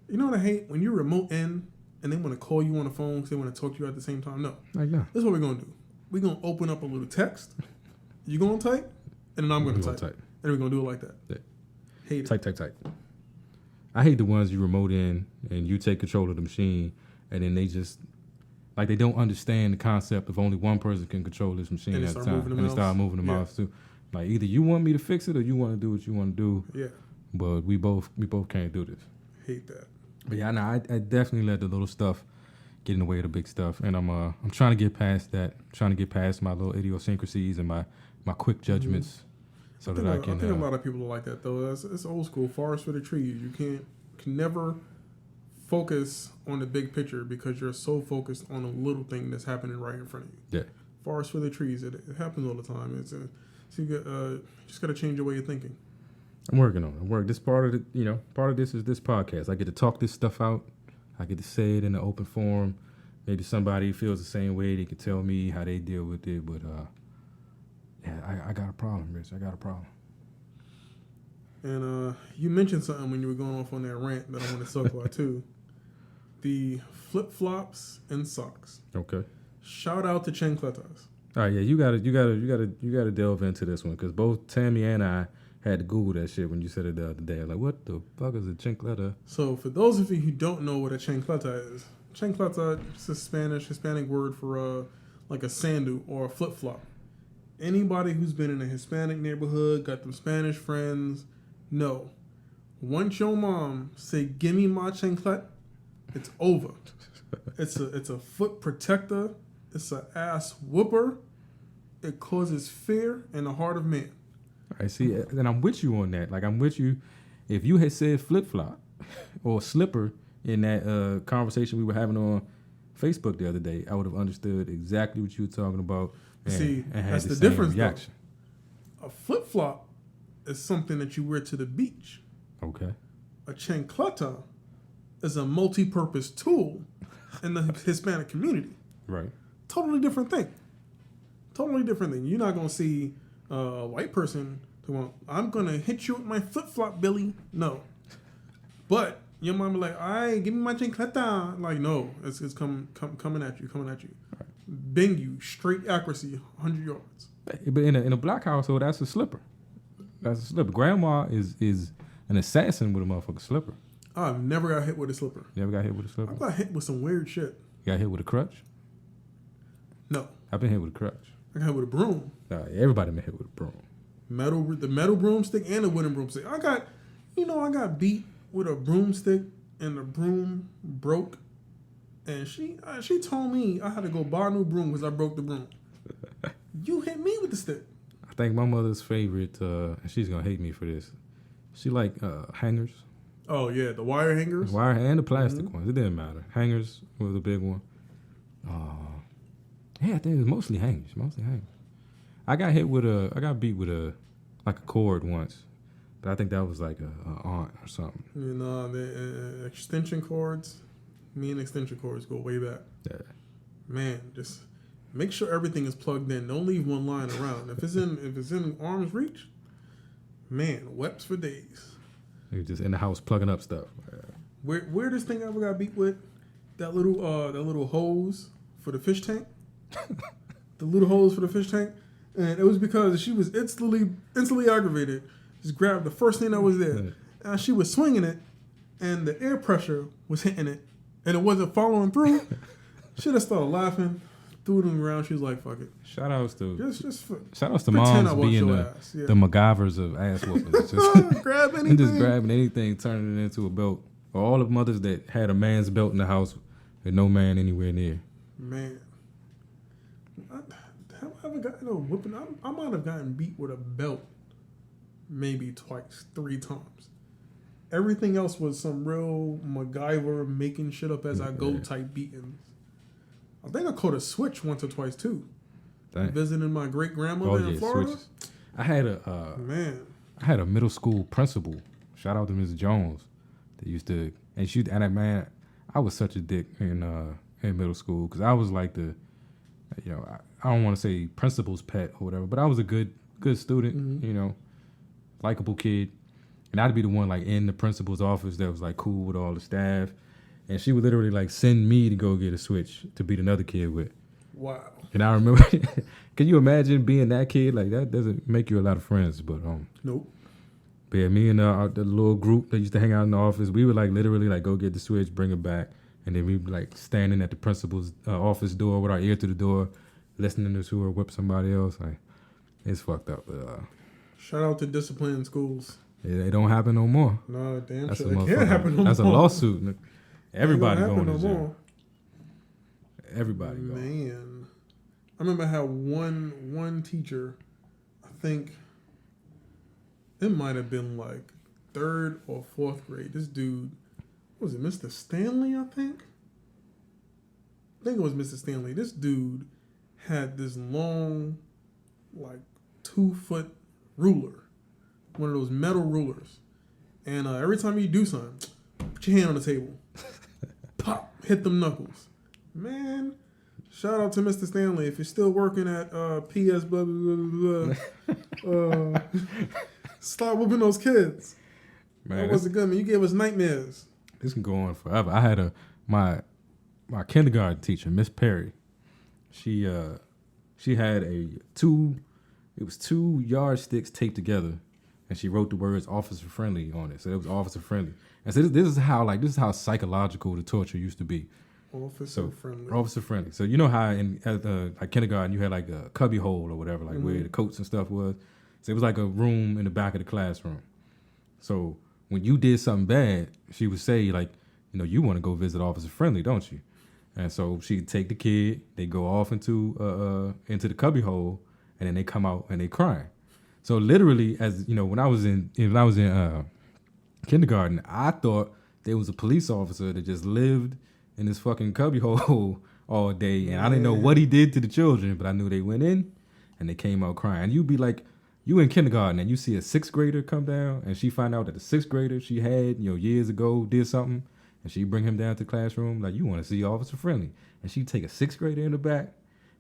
You know what I hate? When you remote in and they want to call you on the phone because they want to talk to you at the same time. No. Like no. This is what we're gonna do. We're gonna open up a little text. You gonna type, and then I'm gonna type, and we're gonna do it like that. Yeah. Hate type. I hate the ones you remote in and you take control of the machine, and then they just like they don't understand the concept of only one person can control this machine at a time, and they start moving the mouse too. Like either you want me to fix it or you want to do what you want to do. Yeah. But we both can't do this. Hate that. But yeah, I definitely let the little stuff get in the way of the big stuff, and I'm trying to get past that. Trying to get past my little idiosyncrasies and my quick judgments, so that I can. I think a lot of people are like that though. It's old school. Forest for the trees. You can never focus on the big picture because you're so focused on a little thing that's happening right in front of you. Yeah. Forest for the trees. It happens all the time. So you just got to change your way of thinking. I'm working on it. This part of this is this podcast. I get to talk this stuff out. I get to say it in an open forum. Maybe somebody feels the same way. They can tell me how they deal with it. But I got a problem, Rich. I got a problem. And you mentioned something when you were going off on that rant that I want to talk about too. The flip-flops and socks. Okay. Shout out to chancletas. All right, yeah, you gotta delve into this one because both Tammy and I had to Google that shit when you said it the other day. Like, what the fuck is a chancleta? So, for those of you who don't know what a chancleta is, chancleta is a Hispanic word for like a sandal or a flip-flop. Anybody who's been in a Hispanic neighborhood, got them Spanish friends, know. Once your mom say, "Give me my chanclet," it's over. It's a foot protector. It's an ass whooper. It causes fear in the heart of man. I see, and I'm with you on that. Like, I'm with you. If you had said flip-flop or slipper in that conversation we were having on Facebook the other day, I would have understood exactly what you were talking about. And that's the difference, reaction. Though. A flip-flop is something that you wear to the beach. Okay. A chancleta is a multi-purpose tool in the Hispanic community. Right. Totally different thing. You're not going to see a white person going, "I'm going to hit you with my flip-flop, Billy." No. But your mom be like, "All right, give me my chancleta." Like, no, it's coming at you. Right. Bang you, straight accuracy, 100 yards. But in a black household, that's a slipper. Grandma is an assassin with a motherfucking slipper. I've never got hit with a slipper. Never got hit with a slipper? I got hit with some weird shit. You got hit with a crutch? No. I've been hit with a crutch. I got hit with a broom. Everybody been hit with a broom. The metal broomstick and the wooden broomstick. I got beat with a broomstick and the broom broke. And she told me I had to go buy a new broom because I broke the broom. You hit me with the stick. I think my mother's favorite, and she's going to hate me for this, she like hangers. Oh, yeah, the wire hangers? Wire and the plastic ones. It didn't matter. Hangers was a big one. Yeah, I think it was mostly hangers. I got beat with a cord once. But I think that was like a aunt or something. The extension cords, me and extension cords go way back. Yeah. Man, just make sure everything is plugged in. Don't leave one line around. If it's in arm's reach, man, wept for days. You're just in the house plugging up stuff. Yeah. Weirdest thing I ever got beat with, that little hose for the fish tank. The little hose for the fish tank. And it was because she was instantly aggravated. Just grabbed the first thing that was there. And she was swinging it, and the air pressure was hitting it, and it wasn't following through. She just started laughing, threw it around. She was like, "Fuck it." Shout outs to moms being the MacGyvers of ass whoopings. Just grab anything. Just grabbing anything, turning it into a belt. Or all the mothers that had a man's belt in the house with no man anywhere near. Man. Have I ever gotten a whooping? I might have gotten beat with a belt maybe twice, 3 times. Everything else was some real MacGyver making shit up as I go type beatings. I think I caught a switch once or twice too. Dang. Visiting my great grandmother in Florida. Switches. I had a middle school principal. Shout out to Ms. Jones. That used to I was such a dick in middle school because I was like I don't want to say principal's pet or whatever, but I was a good student, likable kid. And I'd be the one like in the principal's office that was like cool with all the staff. And she would literally like send me to go get a switch to beat another kid with. Wow. And I remember, can you imagine being that kid? Like that doesn't make you a lot of friends, but nope. But yeah, me and the little group that used to hang out in the office, we would like literally like go get the switch, bring it back, and then we'd be like standing at the principal's office door with our ear to the door, listening to her whip somebody else. Like it's fucked up. But, shout out to discipline in schools. It don't happen no more. No, damn sure. It can't happen no more. That's a lawsuit. Everybody going to jail. Everybody going. Man. I remember I had one teacher, I think it might have been like 3rd or 4th grade. This dude, what was it, Mr. Stanley, I think it was Mr. Stanley. This dude had this long, like 2-foot ruler. One of those metal rulers. And every time you do something, put your hand on the table. Pop, hit them knuckles. Man, shout out to Mr. Stanley. If you're still working at PS blah, blah, blah, blah, stop whooping those kids. Man, that wasn't good, man. You gave us nightmares. This can go on forever. I had my kindergarten teacher, Miss Perry. She had two yardsticks taped together. And she wrote the words "officer friendly" on it, so it was officer friendly. And so this is how psychological the torture used to be. Officer friendly. Officer friendly. So you know how at like kindergarten you had like a cubby hole or whatever, like where the coats and stuff was. So it was like a room in the back of the classroom. So when you did something bad, she would say like, you want to go visit officer friendly, don't you? And so she'd take the kid, they go off into the cubby hole, and then they come out and they crying. So literally, as when I was in kindergarten, I thought there was a police officer that just lived in this fucking cubby hole all day, and I didn't know what he did to the children, but I knew they went in and they came out crying. And you'd be like, you in kindergarten and you see a 6th grader come down, and she find out that the 6th grader she had years ago did something, and she bring him down to the classroom like, you want to see Officer Friendly, and she take a 6th grader in the back,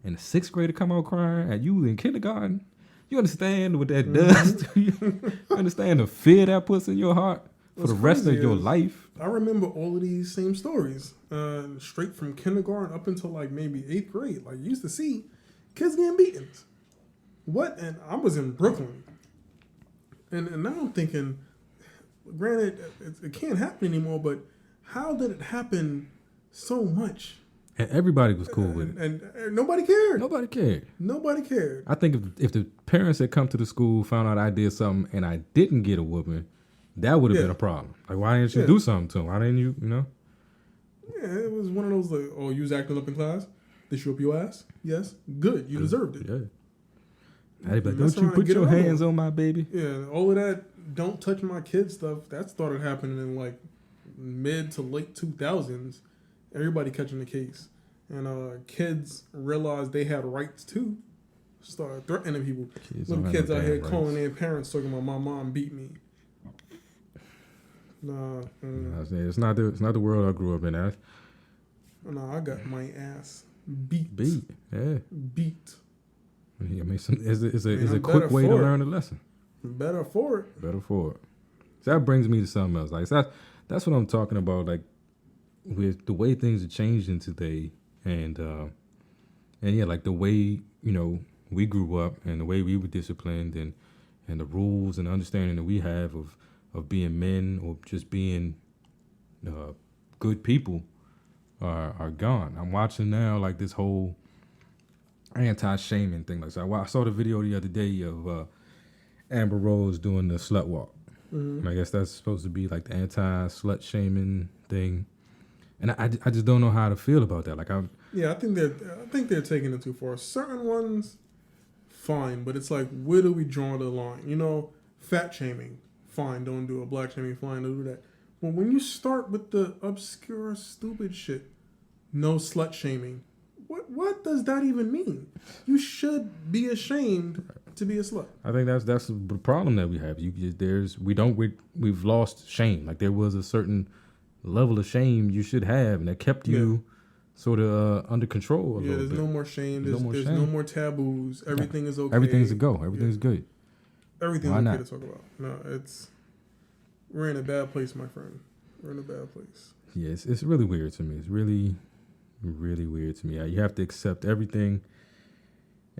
and the 6th grader come out crying, and you in kindergarten. You understand what that does to you? You understand the fear that puts in your heart for the rest of your life? I remember all of these same stories, straight from kindergarten up until like maybe 8th grade. Like you used to see kids getting beatings. What? And I was in Brooklyn, and now I'm thinking, granted, it can't happen anymore, but how did it happen so much? And everybody was cool with it. And nobody cared. Nobody cared. Nobody cared. I think if the parents had come to the school, found out I did something, and I didn't get a whooping, that would have been a problem. Like, why didn't you do something to him? Why didn't you, Yeah, it was one of those like, oh, you was acting up in class? They show up your ass? Yes. Good. You deserved it. Yeah. I'd be like, don't you put your hands on my baby? Yeah, all of that don't touch my kid stuff, that started happening in like mid to late 2000s. Everybody catching the case. And kids realized they had rights too. Started threatening people. Little kids out here calling their parents talking about my mom beat me. It's not the world I grew up in. I got my ass beat. Yeah. Beat. I mean, it's a quick way to learn a lesson. Better for it. So that brings me to something else. Like that's what I'm talking about. Like with the way things are changing today, and yeah, like the way we grew up and the way we were disciplined, and the rules and understanding that we have of being men or just being good people are gone. I'm watching now like this whole anti-shaming thing. Like, so I saw the video the other day of Amber Rose doing the slut walk. Mm-hmm. And I guess that's supposed to be like the anti-slut shaming thing. And I just don't know how to feel about that. Like I think they're taking it too far. Certain ones, fine, but it's like, where do we draw the line? Fat shaming, fine, don't do it. Black shaming, fine, don't do that. But when you start with the obscure, stupid shit, no slut shaming. What does that even mean? You should be ashamed to be a slut. I think that's the problem that we have. We've lost shame. Like there was a certain level of shame you should have, and that kept you sort of under control a little bit. There's no more shame. There's no more taboos. Everything is okay. Everything's a go. Everything's good. Everything's okay to talk about. No, we're in a bad place, my friend. We're in a bad place. Yeah, it's really weird to me. It's really, really weird to me. You have to accept everything,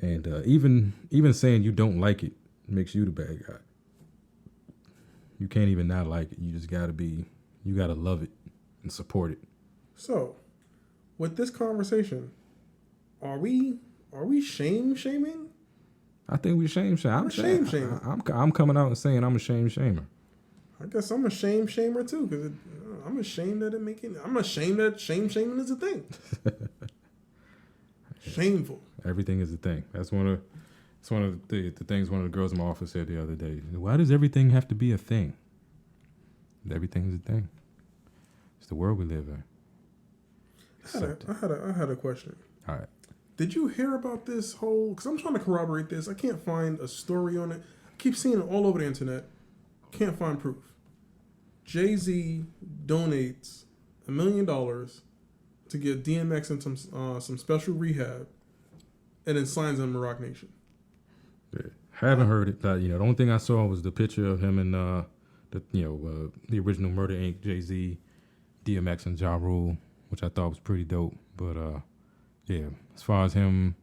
and even saying you don't like it makes you the bad guy. You can't even not like it. You just you gotta love it and support it. So, with this conversation, are we shaming? I think we shame. I'm shame. I'm coming out and saying I'm a shame shamer. I guess I'm a shame shamer too, because I'm ashamed that I'm ashamed that shame shaming is a thing. Shameful. Everything is a thing. It's one of the things one of the girls in my office said the other day. Why does everything have to be a thing? Everything is a thing. It's the world we live in. I had a question. All right. Did you hear about this whole? Because I'm trying to corroborate this. I can't find a story on it. I keep seeing it all over the internet. Can't find proof. Jay-Z donates $1 million to get DMX in some special rehab, and then signs on Rock Nation. Yeah. Haven't heard it. The only thing I saw was the picture of him and the original Murder Inc. Jay-Z, DMX, and Ja Rule, which I thought was pretty dope. But yeah, as far as him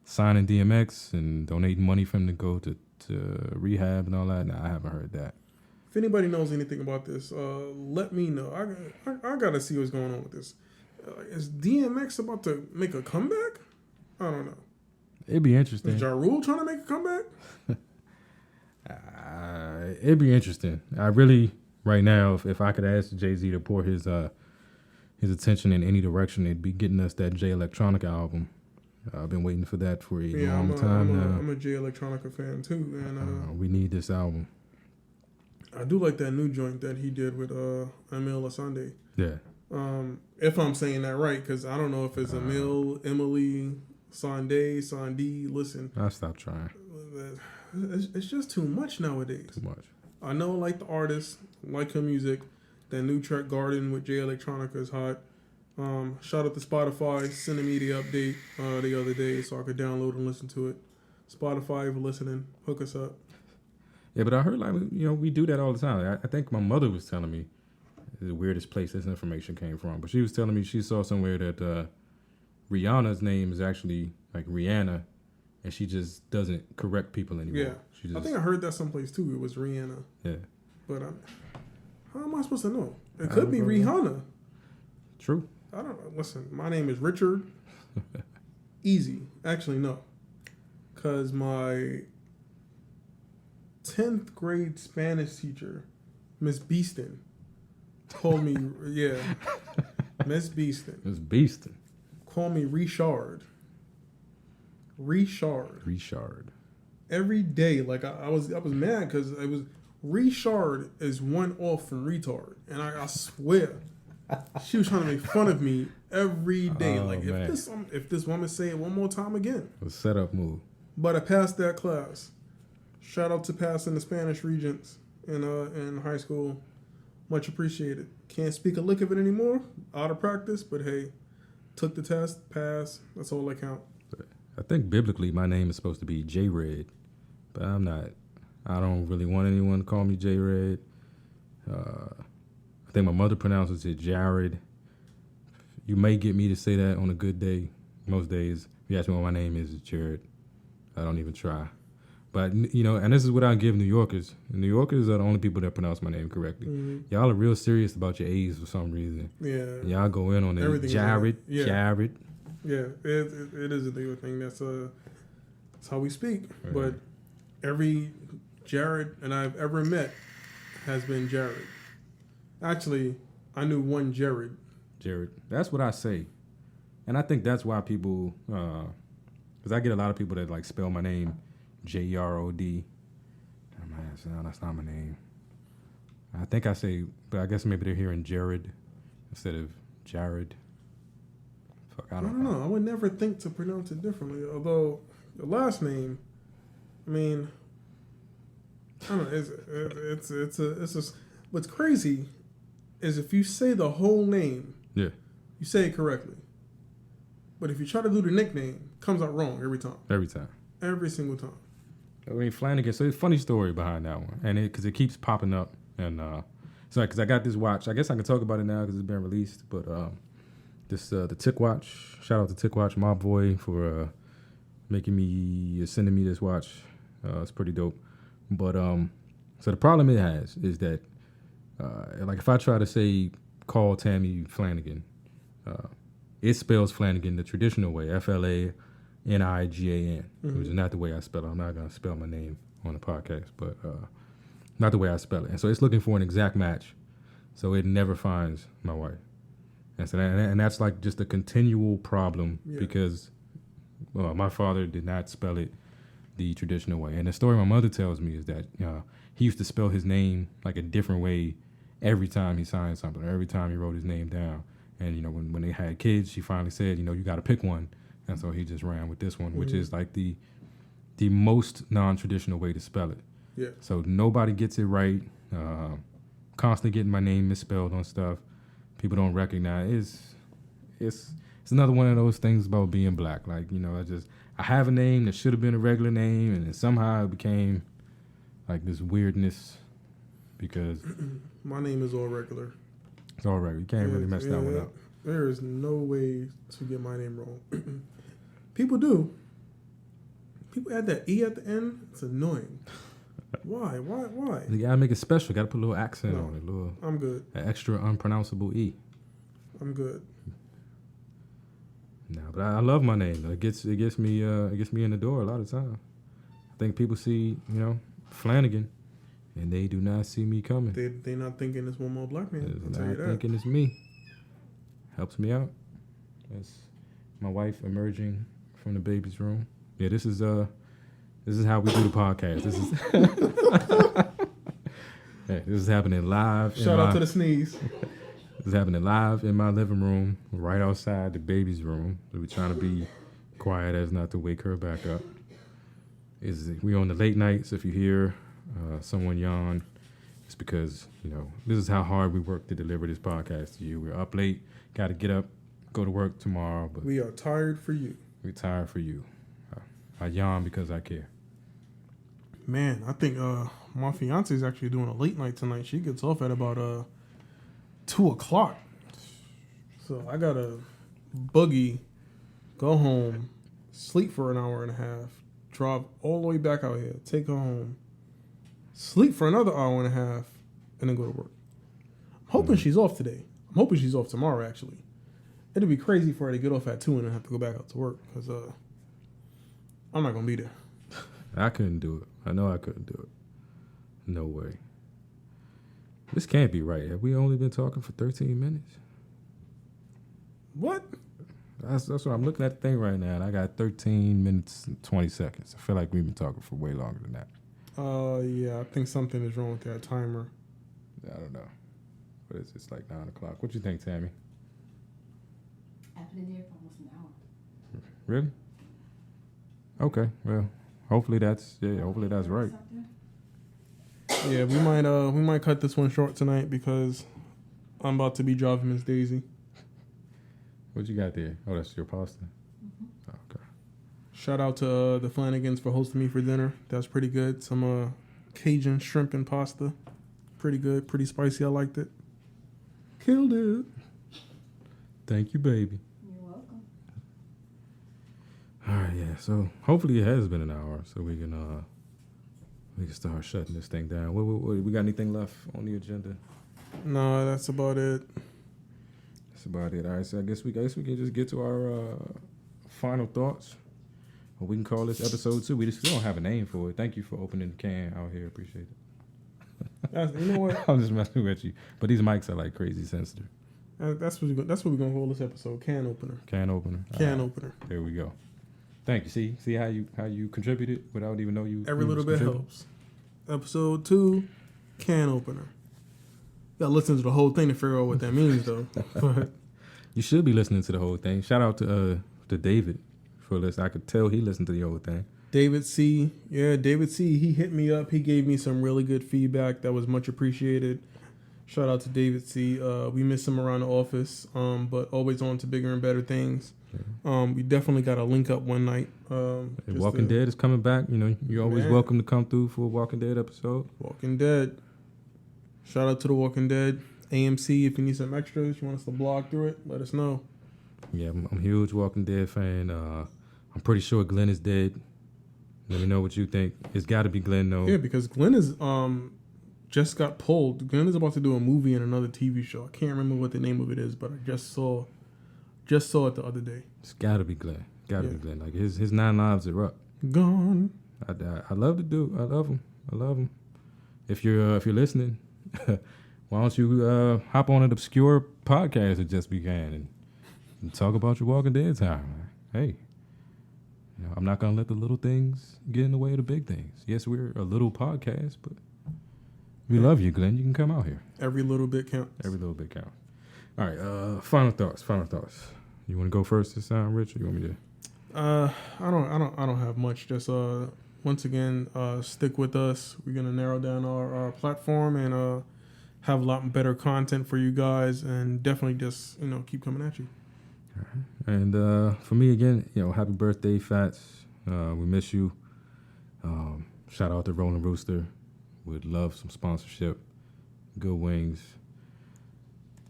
signing DMX and donating money for him to go to rehab and all that, I haven't heard that. If anybody knows anything about this, let me know. I gotta see what's going on with this. Is DMX about to make a comeback? I don't know. It'd be interesting. Is Ja Rule trying to make a comeback? It'd be interesting. I really, right now, if I could ask Jay-Z to pour his attention in any direction, it'd be getting us that Jay Electronica album. I've been waiting for that for a long time now. I'm a Jay Electronica fan too, and we need this album. I do like that new joint that he did with Emile Asande. Yeah. If I'm saying that right, because I don't know if it's Emile, Emily, Sande. Listen, I'll stop trying. It's just too much nowadays. Too much. I know, like the artist, like her music. That new track Garden with Jay Electronica is hot. Shout out to Spotify, sending me the update the other day so I could download and listen to it. Spotify, if you're listening, hook us up. Yeah, but I heard we do that all the time. I think my mother was telling me the weirdest place this information came from, but she was telling me she saw somewhere that Rihanna's name is actually like Rihanna, and she just doesn't correct people anymore. Yeah, I think I heard that someplace too. It was Rihanna. Yeah, but how am I supposed to know? It could be Rihanna. True. I don't know. Listen, my name is Richard. Easy. Actually, no. Because my 10th grade Spanish teacher, Miss Beeston, told me, Miss Beeston. Miss Beeston. Called me Richard. Every day, like I was mad because it was Richard is one off from retard, and I swear she was trying to make fun of me every day. If this woman say it one more time again, a setup move. But I passed that class. Shout out to passing the Spanish Regents in high school. Much appreciated. Can't speak a lick of it anymore. Out of practice, but hey, took the test, passed. That's all that count. I think biblically my name is supposed to be J-Red, but I'm not. I don't really want anyone to call me J-Red. I think my mother pronounces it Jared. You may get me to say that on a good day. Most days, if you ask me what my name is, it's Jared. I don't even try. But, and this is what I give New Yorkers. New Yorkers are the only people that pronounce my name correctly. Mm-hmm. Y'all are real serious about your A's for some reason. Yeah. And y'all go in on it. Jared. Jared. Yeah, it is a New York thing. That's how we speak. Right. But every Jared and I've ever met has been Jared. Actually, I knew one Jared. That's what I say. And I think that's why people, because I get a lot of people that like spell my name J-E-R-O-D. I'm like, that's not my name. I think I say, but I guess maybe they're hearing Jared instead of Jared. Fuck, I don't know. I would never think to pronounce it differently. Although the last name, I mean, I don't know. It's what's crazy is if you say the whole name, yeah, you say it correctly. But if you try to do the nickname, it comes out wrong every time. Every time. Every single time. I mean, Flanagan. So it's a funny story behind that one, and because it keeps popping up, and so because I got this watch, I guess I can talk about it now because it's been released. But this the Tick Watch. Shout out to Tick Watch, my boy, for sending me this watch. It's pretty dope. But so the problem it has is that like if I try to say call Tammy Flanagan, it spells Flanagan the traditional way, Flanigan, which is not the way I spell it. I'm not gonna spell my name on the podcast, but not the way I spell it. And so it's looking for an exact match, so it never finds my wife. And so that's like just a continual problem because my father did not spell it the traditional way. And the story my mother tells me is that he used to spell his name like a different way every time he signed something or every time he wrote his name down. And, when they had kids, she finally said, you got to pick one. And so he just ran with this one, which is like the most non-traditional way to spell it. Yeah. So nobody gets it right. Constantly getting my name misspelled on stuff. People don't recognize. It's another one of those things about being black. Like, I have a name that should have been a regular name, and then somehow it became like this weirdness because my name is all regular. It's all regular. You can't really mess that one up. There is no way to get my name wrong. People do. People add that E at the end. It's annoying. Why? You gotta make it special. Gotta put a little accent on it. I'm good. An extra unpronounceable E. I'm good. No, but I love my name. It gets me in the door a lot of times. I think people see Flanagan, and they do not see me coming. They not thinking it's one more black man. I'll tell you that. Thinking it's me. Helps me out. That's my wife emerging from the baby's room. Yeah, this is how we do the podcast. This is happening live. Shout out to the sneeze. This is happening live in my living room, right outside the baby's room. We're trying to be quiet as not to wake her back up. We on the late nights. If you hear someone yawn, it's because this is how hard we work to deliver this podcast to you. We're up late, got to get up, go to work tomorrow. But we are tired for you. We're tired for you. I yawn because I care. Man, I think my fiance is actually doing a late night tonight. She gets off at about 2:00. So I gotta boogie, go home, sleep for an hour and a half, drive all the way back out here, take her home, sleep for another hour and a half, and then go to work. I'm hoping she's off today. I'm hoping she's off tomorrow, actually. It'd be crazy for her to get off at 2 and then have to go back out to work because I'm not going to be there. I couldn't do it. I know I couldn't do it. No way. This can't be right. Have we only been talking for 13 minutes? What? That's what I'm looking at the thing right now, and I got 13 minutes and 20 seconds. I feel like we've been talking for way longer than that. Yeah, I think something is wrong with that timer. I don't know. But it's like 9 o'clock. What you think, Tammy? I've been there for almost an hour. Really? Okay. Well, hopefully that's right. Yeah, we might cut this one short tonight because I'm about to be driving Miss Daisy. What you got there? Oh, that's your pasta. Mm-hmm. Oh, okay. Shout out to the Flanagans for hosting me for dinner. That's pretty good. Some Cajun shrimp and pasta. Pretty good. Pretty spicy. I liked it. Killed it. Thank you, baby. You're welcome. All right, yeah. So hopefully it has been an hour, so we can start shutting this thing down. We got anything left on the agenda? No, that's about it. That's about it. All right, so I guess we can just get to our final thoughts. Or we can call this episode 2. We don't have a name for it. Thank you for opening the can out here. Appreciate it. You know what? I'm just messing with you. But these mics are like crazy sensitive. That's what we're gonna call this episode. Can opener. Can opener. Can opener. There we go. Thank you. See how you contributed without even know you. Every little bit helps. Episode 2, can opener. Gotta listen to the whole thing to figure out what that means, though. But You should be listening to the whole thing. Shout out to David for listening. I could tell he listened to the whole thing. David C. Yeah, David C. He hit me up. He gave me some really good feedback that was much appreciated. Shout out to David C. We miss him around the office, but always on to bigger and better things. We definitely got to link up one night. Walking Dead is coming back. You know, you're always welcome to come through for a Walking Dead episode. Walking Dead. Shout out to the Walking Dead. AMC, if you need some extras, you want us to blog through it, let us know. Yeah, I'm a huge Walking Dead fan. I'm pretty sure Glenn is dead. Let me know what you think. It's got to be Glenn, though. Yeah, because Glenn is just got pulled. Glenn is about to do a movie and another TV show. I can't remember what the name of it is, but I just saw it the other day. It's got to be Glenn. Got to be Glenn. Like his 9 lives are up. Gone. I love the dude. I love him. I love him. If you're listening, why don't you hop on an obscure podcast that just began and talk about your Walking Dead time? Hey, you know, I'm not gonna let the little things get in the way of the big things. Yes, we're a little podcast, but we love you, Glenn. You can come out here. Every little bit counts. Every little bit counts. All right. Final thoughts. You want to go first this time, Rich? Or you want me to? I don't have much. Just once again, stick with us. We're gonna narrow down our platform and have a lot better content for you guys, and definitely just keep coming at you. All right. And for me again, happy birthday, Fatz. We miss you. Shout out to Rolling Rooster. Would love some sponsorship. Good wings.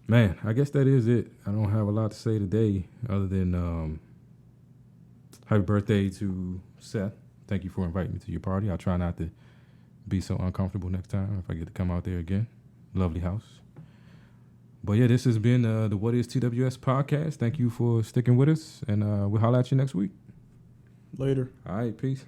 Man, I guess that is it. I don't have a lot to say today other than happy birthday to Seth. Thank you for inviting me to your party. I'll try not to be so uncomfortable next time if I get to come out there again. Lovely house. But yeah, this has been the whatisTWS podcast. Thank you for sticking with us, and we'll holler at you next week. Later. All right, peace.